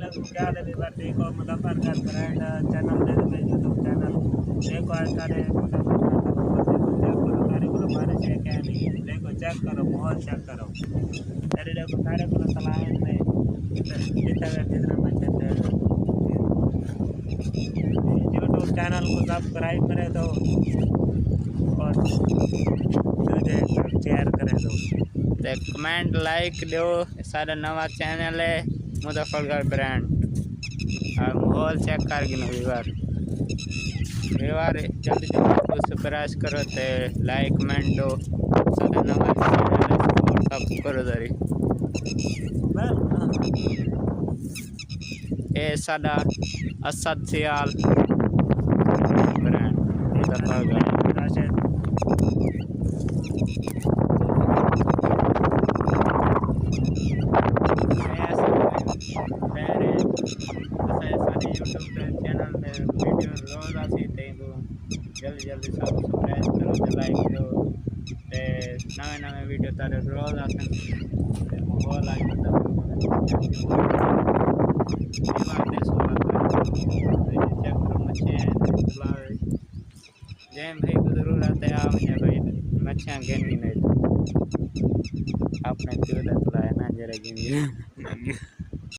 क्या बार देखो Muzaffargarh brand channel दे दे YouTube channel देखो आज सारे मुजफ्फरगढ़ को मारे से क्या नहीं देखो चेक करो माहौल चेक करो अरे देखो सारे को सलाह में जितना बच्चे यूट्यूब चैनल को सब्सक्राइब करे दो और शेयर करे दो कमेंट लाइक दो सारा नवा चैनल है मुजफ्फरगढ़ ब्रांड और माहौल चेक कर गिनो व्यवहार जल्दी जल्दी सब्सक्राइब करो तो लाइक कमेंट दो सारा नवा चैनल है सब करो दरी ये सादा Asad Sial brand Muzaffargarh Rashid YouTube channel में वीडियो रोज आती जल्दी जल्दी सब्सक्राइब करो तो लाइक दो नवे नवे वीडियो तारे रोज आते माहौल आज जैम भाई को जरूरत है आप भाई मच्छियाँ गिनी नहीं अपने ना जरा गिनी